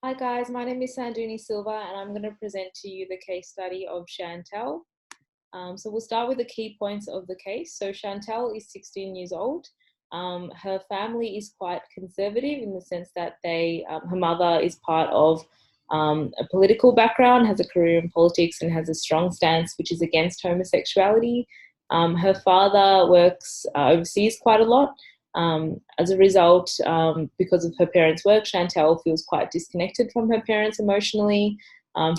Hi guys, my name is Sanduni Silva and I'm going to present to you the case study of Chantel. So we'll start with the key points of the case. So Chantel is 16 years old. Her family is quite conservative in the sense that her mother is part of a political background, has a career in politics and has a strong stance which is against homosexuality. Her father works overseas quite a lot. As a result, because of her parents' work, Chantel feels quite disconnected from her parents emotionally.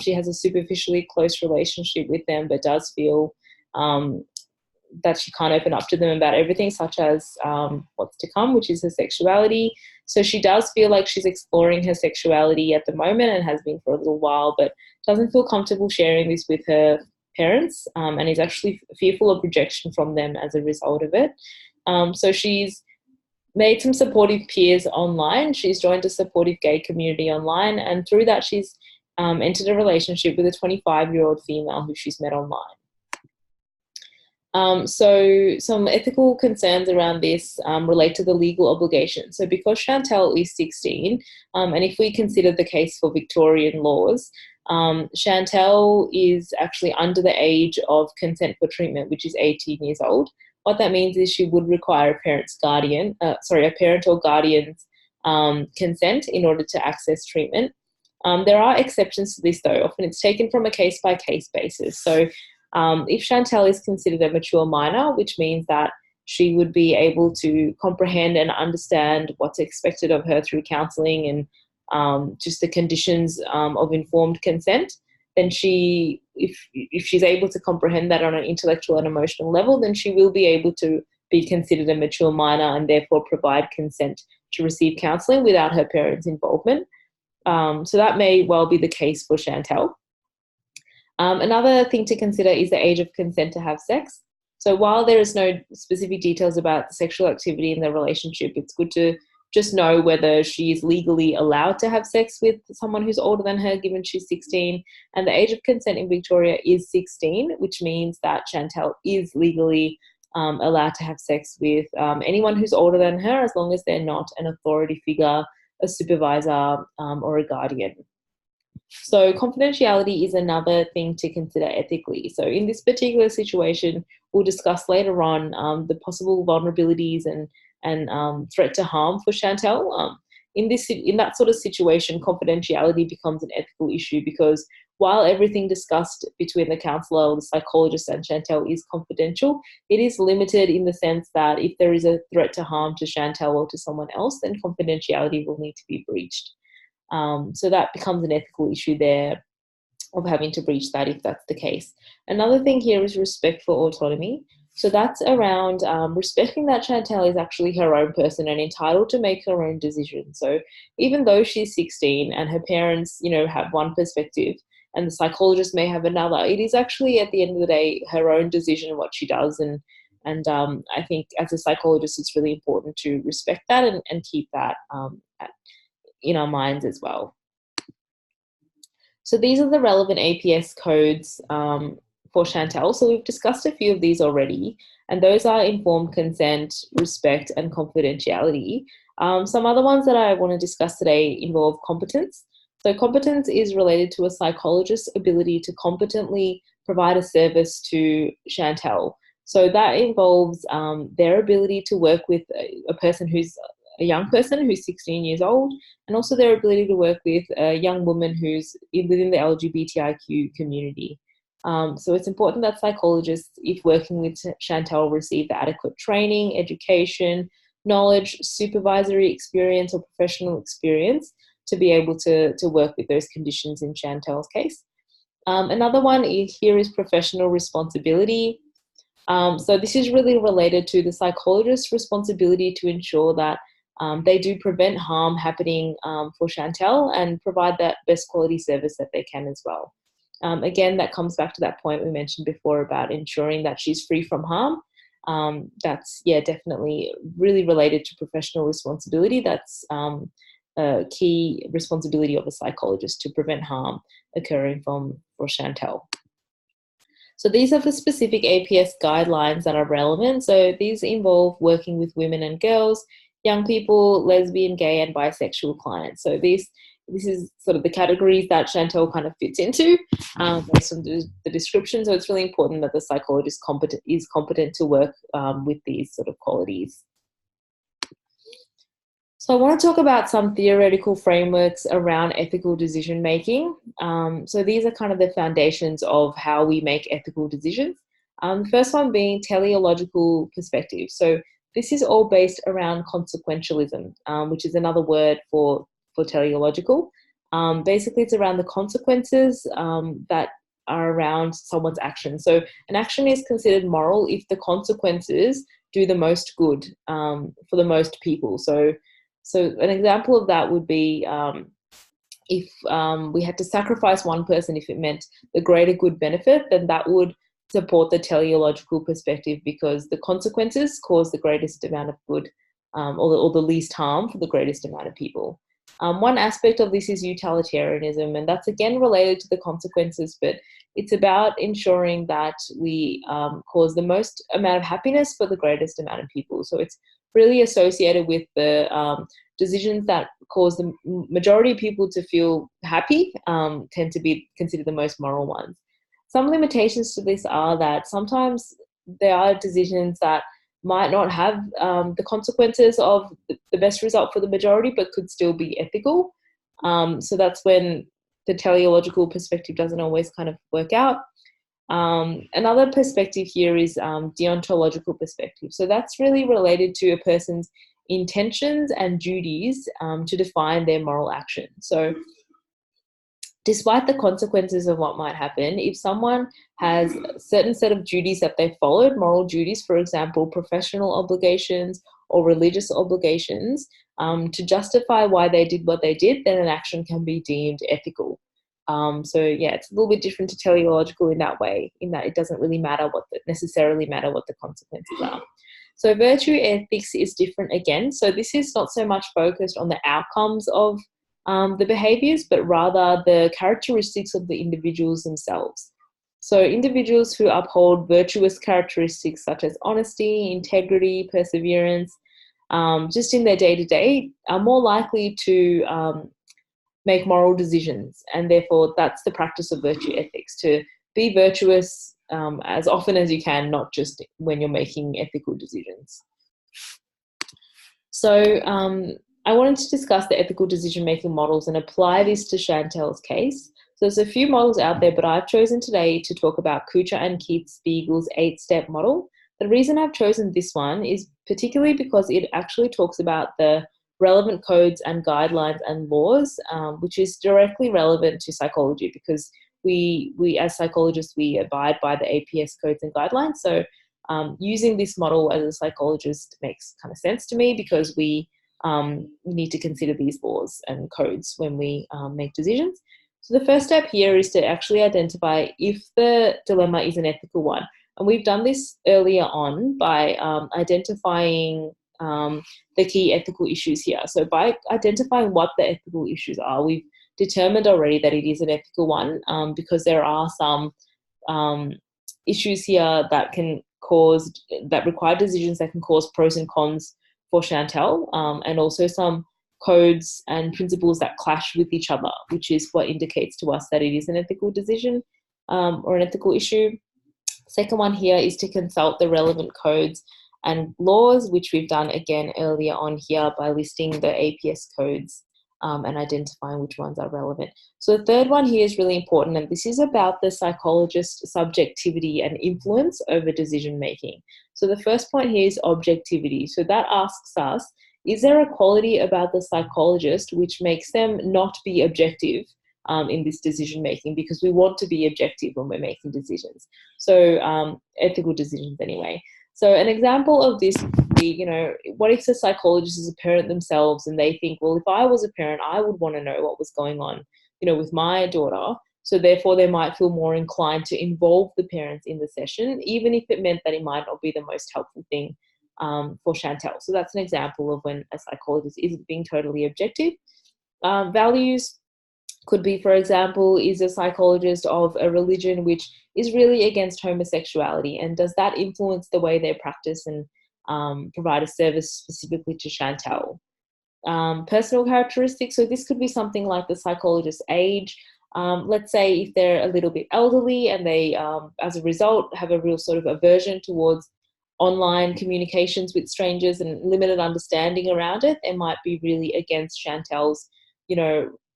She has a superficially close relationship with them, but does feel that she can't open up to them about everything, such as what's to come, which is her sexuality. So she does feel like she's exploring her sexuality at the moment and has been for a little while, but doesn't feel comfortable sharing this with her parents and is actually fearful of rejection from them as a result of it. So she's made some supportive peers online. She's joined a supportive gay community online, and through that she's entered a relationship with a 25-year-old female who she's met online. So some ethical concerns around this relate to the legal obligation. So because Chantel is 16, and if we consider the case for Victorian laws, Chantel is actually under the age of consent for treatment, which is 18 years old. What that means is she would require a parent or guardian's consent in order to access treatment. There are exceptions to this though. Often it's taken from a case-by-case basis. So if Chantel is considered a mature minor, which means that she would be able to comprehend and understand what's expected of her through counselling and just the conditions of informed consent, then if she's able to comprehend that on an intellectual and emotional level, then she will be able to be considered a mature minor and therefore provide consent to receive counselling without her parents' involvement. So that may well be the case for Chantel. Another thing to consider is the age of consent to have sex. So while there is no specific details about sexual activity in the relationship, it's good to just know whether she is legally allowed to have sex with someone who's older than her, given she's 16. And the age of consent in Victoria is 16, which means that Chantel is legally allowed to have sex with anyone who's older than her, as long as they're not an authority figure, a supervisor, or a guardian. So confidentiality is another thing to consider ethically. So in this particular situation, we'll discuss later on the possible vulnerabilities and threat to harm for Chantel. In that sort of situation, confidentiality becomes an ethical issue because while everything discussed between the counsellor or the psychologist and Chantel is confidential, it is limited in the sense that if there is a threat to harm to Chantel or to someone else, then confidentiality will need to be breached. So that becomes an ethical issue there of having to breach that if that's the case. Another thing here is respect for autonomy. So that's around respecting that Chantel is actually her own person and entitled to make her own decisions. So even though she's 16 and her parents, have one perspective and the psychologist may have another, it is actually at the end of the day her own decision what she does. And I think as a psychologist, it's really important to respect that and keep that in our minds as well. So these are the relevant APS codes for Chantel. So we've discussed a few of these already, and those are informed consent, respect, and confidentiality. Some other ones that I want to discuss today involve competence. So competence is related to a psychologist's ability to competently provide a service to Chantel. So that involves their ability to work with a person who's a young person who's 16 years old, and also their ability to work with a young woman who's within the LGBTIQ community. So it's important that psychologists, if working with Chantel, receive the adequate training, education, knowledge, supervisory experience, or professional experience to be able to work with those conditions in Chantel's case. Another one here is professional responsibility. So this is really related to the psychologist's responsibility to ensure that they do prevent harm happening for Chantel and provide that best quality service that they can as well. Again, that comes back to that point we mentioned before about ensuring that she's free from harm. That's definitely really related to professional responsibility. That's a key responsibility of a psychologist to prevent harm occurring for Chantel. So these are the specific APS guidelines that are relevant. So these involve working with women and girls, young people, lesbian, gay, and bisexual clients. So this this is sort of the categories that Chantel kind of fits into based on the description. So it's really important that the psychologist is competent to work with these sort of qualities. So I want to talk about some theoretical frameworks around ethical decision making. So these are kind of the foundations of how we make ethical decisions. The first one being teleological perspective. So this is all based around consequentialism, which is another word for teleological. Basically, it's around the consequences that are around someone's action. So an action is considered moral if the consequences do the most good for the most people. So an example of that would be if we had to sacrifice one person, if it meant the greater good benefit, then that would support the teleological perspective because the consequences cause the greatest amount of good or the least harm for the greatest amount of people. One aspect of this is utilitarianism, and that's again related to the consequences, but it's about ensuring that we cause the most amount of happiness for the greatest amount of people. So it's really associated with the decisions that cause the majority of people to feel happy tend to be considered the most moral ones. Some limitations to this are that sometimes there are decisions that might not have the consequences of the best result for the majority, but could still be ethical. So that's when the teleological perspective doesn't always kind of work out. Another perspective here is deontological perspective. So that's really related to a person's intentions and duties to define their moral action. So despite the consequences of what might happen, if someone has a certain set of duties that they followed, moral duties, for example, professional obligations or religious obligations, to justify why they did what they did, then an action can be deemed ethical. So yeah, it's a little bit different to teleological in that way, in that it doesn't really necessarily matter what the consequences are. So virtue ethics is different again. So this is not so much focused on the outcomes of the behaviors, but rather the characteristics of the individuals themselves. So individuals who uphold virtuous characteristics such as honesty, integrity, perseverance, just in their day-to-day, are more likely to make moral decisions. And therefore, that's the practice of virtue ethics, to be virtuous as often as you can, not just when you're making ethical decisions. So I wanted to discuss the ethical decision-making models and apply this to Chantel's case. So there's a few models out there, but I've chosen today to talk about Kuchar and Keith-Spiegel's 8-step model. The reason I've chosen this one is particularly because it actually talks about the relevant codes and guidelines and laws, which is directly relevant to psychology because we as psychologists, we abide by the APS codes and guidelines. So using this model as a psychologist makes kind of sense to me because we need to consider these laws and codes when we make decisions. So the first step here is to actually identify if the dilemma is an ethical one. And we've done this earlier on by identifying the key ethical issues here. So by identifying what the ethical issues are, we've determined already that it is an ethical one because there are some issues here that require decisions that can cause pros and cons for Chantel, and also some codes and principles that clash with each other, which is what indicates to us that it is an ethical decision or an ethical issue. Second one here is to consult the relevant codes and laws, which we've done again earlier on here by listing the APS codes and identifying which ones are relevant. So the third one here is really important, and this is about the psychologist's subjectivity and influence over decision making. So the first point here is objectivity. So that asks us, is there a quality about the psychologist which makes them not be objective in this decision making, because we want to be objective when we're making decisions. So ethical decisions anyway. So an example of this would be, what if the psychologist is a parent themselves and they think, well, if I was a parent, I would want to know what was going on, with my daughter. So therefore they might feel more inclined to involve the parents in the session, even if it meant that it might not be the most helpful thing for Chantel. So that's an example of when a psychologist isn't being totally objective. Values could be, for example, is a psychologist of a religion which is really against homosexuality, and does that influence the way they practice and provide a service specifically to Chantel? personal characteristics. So this could be something like the psychologist's age. Let's say if they're a little bit elderly and they, as a result, have a real sort of aversion towards online communications with strangers and limited understanding around it, they might be really against Chantel's,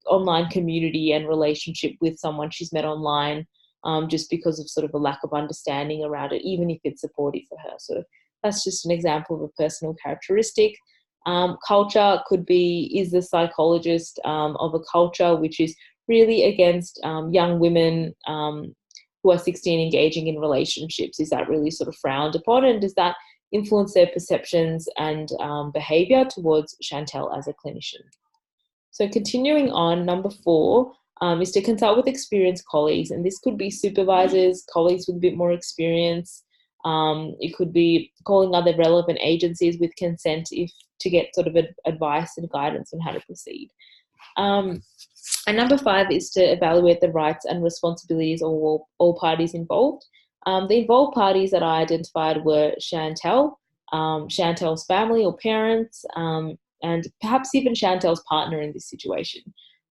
online community and relationship with someone she's met online, just because of sort of a lack of understanding around it, even if it's supportive for her. So that's just an example of a personal characteristic. Culture could be, is the psychologist of a culture which is really against young women who are 16 engaging in relationships? Is that really sort of frowned upon, and does that influence their perceptions and behaviour towards Chantel as a clinician? So continuing on, number 4 is to consult with experienced colleagues, and this could be supervisors, colleagues with a bit more experience. It could be calling other relevant agencies with consent to get sort of advice and guidance on how to proceed. And number 5 is to evaluate the rights and responsibilities of all parties involved. The involved parties that I identified were Chantel, Chantel's family or parents, and perhaps even Chantel's partner in this situation.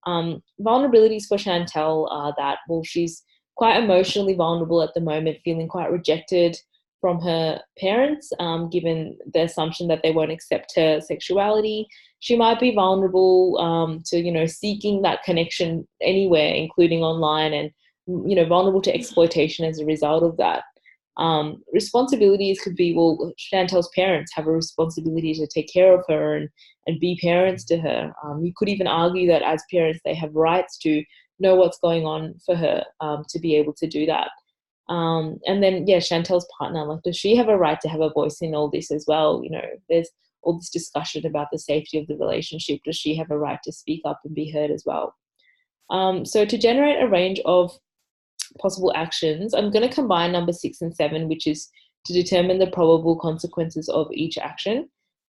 Vulnerabilities for Chantel are that, well, she's quite emotionally vulnerable at the moment, feeling quite rejected from her parents, given the assumption that they won't accept her sexuality. She might be vulnerable to, seeking that connection anywhere, including online, and, vulnerable to exploitation as a result of that. Responsibilities could be, well, Chantel's parents have a responsibility to take care of her and be parents to her. You could even argue that as parents, they have rights to know what's going on for her, to be able to do that. And then, Chantel's partner, like, does she have a right to have a voice in all this as well? There's all this discussion about the safety of the relationship. Does she have a right to speak up and be heard as well? So to generate a range of possible actions, I'm going to combine number 6 and 7, which is to determine the probable consequences of each action.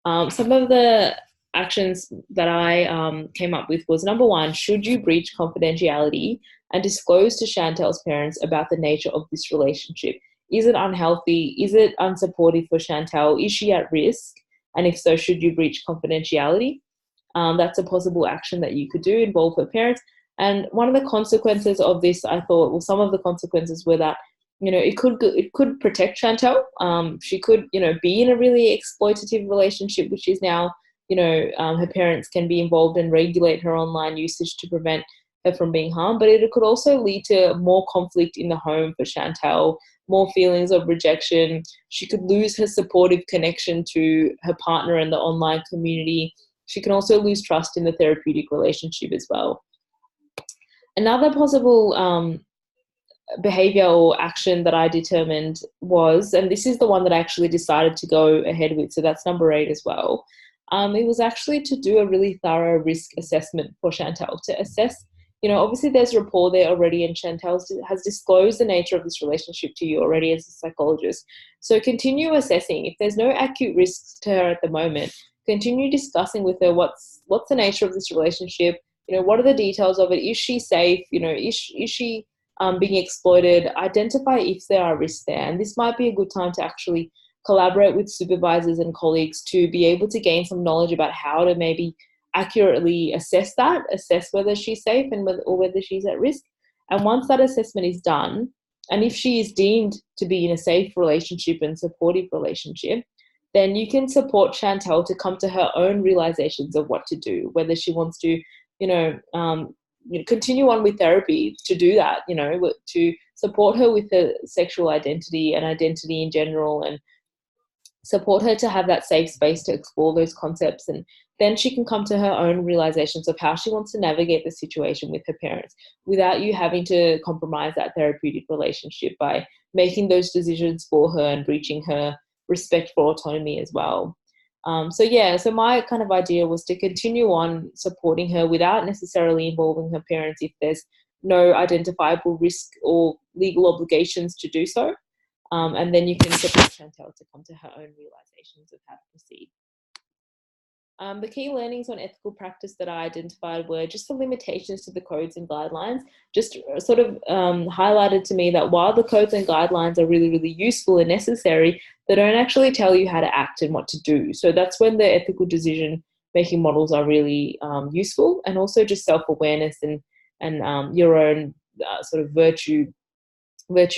Some of the actions that I came up with was, number 1, should you breach confidentiality and disclose to Chantel's parents about the nature of this relationship? Is it unhealthy? Is it unsupportive for Chantel? Is she at risk? And if so, should you breach confidentiality? That's a possible action that you could do, involve her parents. And one of the consequences of this, I thought, well, some of the consequences were that, it could protect Chantel. She could, be in a really exploitative relationship, which is now, her parents can be involved and regulate her online usage to prevent her from being harmed. But it could also lead to more conflict in the home for Chantel, more feelings of rejection. She could lose her supportive connection to her partner and the online community. She can also lose trust in the therapeutic relationship as well. Another possible behavior or action that I determined was, and this is the one that I actually decided to go ahead with, so that's number 8 as well. It was actually to do a really thorough risk assessment for Chantel, to assess, obviously there's rapport there already, and Chantel has disclosed the nature of this relationship to you already as a psychologist. So continue assessing. If there's no acute risks to her at the moment, continue discussing with her what's the nature of this relationship. What are the details of it? Is she safe? Is she being exploited? Identify if there are risks there. And this might be a good time to actually collaborate with supervisors and colleagues to be able to gain some knowledge about how to maybe accurately assess whether she's safe or whether she's at risk. And once that assessment is done, and if she is deemed to be in a safe relationship and supportive relationship, then you can support Chantel to come to her own realizations of what to do, whether she wants to continue on with therapy to do that, to support her with her sexual identity and identity in general, and support her to have that safe space to explore those concepts. And then she can come to her own realizations of how she wants to navigate the situation with her parents without you having to compromise that therapeutic relationship by making those decisions for her and breaching her respect for autonomy as well. So my kind of idea was to continue on supporting her without necessarily involving her parents if there's no identifiable risk or legal obligations to do so. And then you can support Chantel to come to her own realizations of how to proceed. The key learnings on ethical practice that I identified were just the limitations to the codes and guidelines, just sort of highlighted to me that while the codes and guidelines are really, really useful and necessary, they don't actually tell you how to act and what to do. So that's when the ethical decision making models are really useful, and also just self-awareness and your own sort of virtue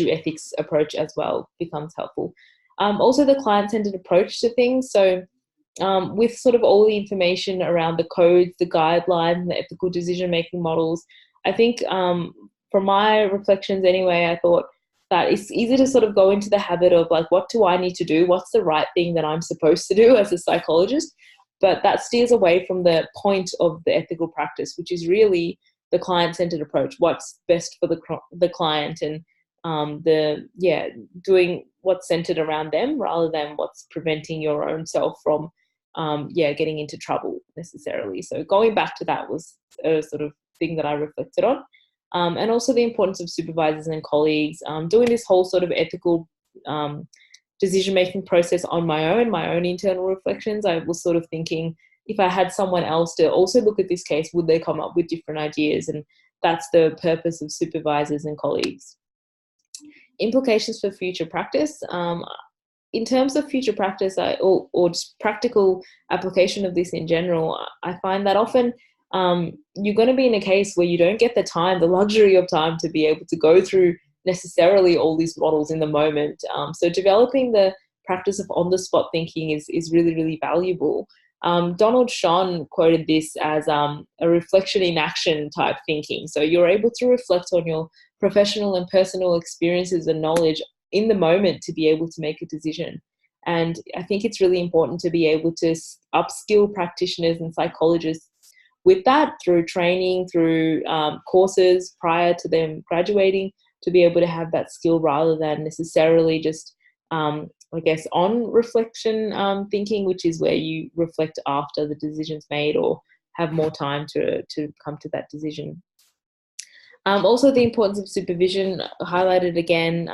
ethics approach as well becomes helpful. Also, the client-centered approach to things. So with sort of all the information around the codes, the guidelines, and the ethical decision-making models, I think from my reflections anyway, I thought that it's easy to sort of go into the habit of like, what do I need to do? What's the right thing that I'm supposed to do as a psychologist? But that steers away from the point of the ethical practice, which is really the client-centered approach. What's best for the client, and doing what's centered around them rather than what's preventing your own self from getting into trouble necessarily. So going back to that was a sort of thing that I reflected on. And also the importance of supervisors and colleagues, doing this whole sort of ethical decision-making process on my own internal reflections. I was sort of thinking, if I had someone else to also look at this case, would they come up with different ideas? And that's the purpose of supervisors and colleagues. Implications for future practice. In terms of future practice or just practical application of this in general, I find that often you're going to be in a case where you don't get the luxury of time to be able to go through necessarily all these models in the moment. So developing the practice of on-the-spot thinking is really, really valuable. Donald Shon quoted this as a reflection in action type thinking. So you're able to reflect on your professional and personal experiences and knowledge in the moment to be able to make a decision. And I think it's really important to be able to upskill practitioners and psychologists with that through training, through courses prior to them graduating, to be able to have that skill rather than necessarily just, on reflection thinking, which is where you reflect after the decision's made or have more time to come to that decision. Also, the importance of supervision highlighted again,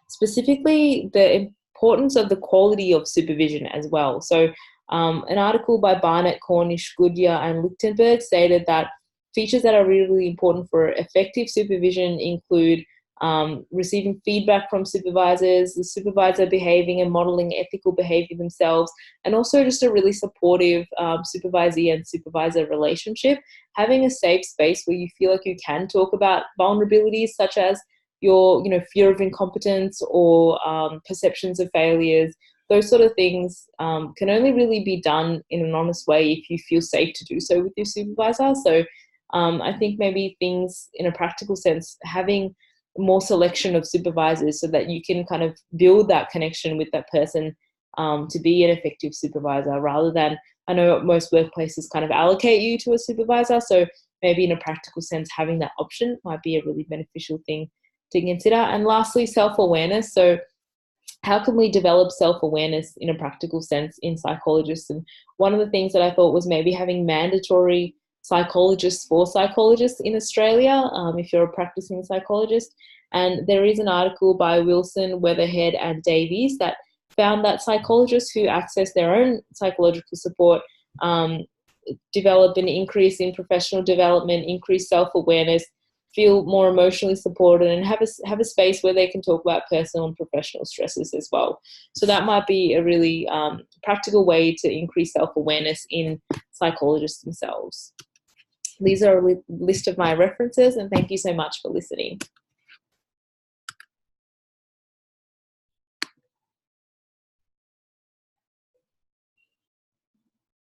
specifically the importance of the quality of supervision as well. So an article by Barnett, Cornish, Goodyear, and Lichtenberg stated that features that are really important for effective supervision include receiving feedback from supervisors, the supervisor behaving and modeling ethical behavior themselves, and also just a really supportive supervisee and supervisor relationship, having a safe space where you feel like you can talk about vulnerabilities such as your fear of incompetence or perceptions of failures. Those sort of things can only really be done in an honest way if you feel safe to do so with your supervisor. So I think maybe things in a practical sense, having more selection of supervisors so that you can kind of build that connection with that person to be an effective supervisor, rather than, I know most workplaces kind of allocate you to a supervisor. So maybe in a practical sense, having that option might be a really beneficial thing to consider. And lastly, self-awareness. So how can we develop self-awareness in a practical sense in psychologists? And one of the things that I thought was maybe having mandatory psychologists for psychologists in Australia, if you're a practicing psychologist. And there is an article by Wilson, Weatherhead, and Davies that found that psychologists who access their own psychological support develop an increase in professional development, increased self-awareness, feel more emotionally supported, and have a space where they can talk about personal and professional stresses as well. So that might be a really practical way to increase self-awareness in psychologists themselves. These are a list of my references, and thank you so much for listening.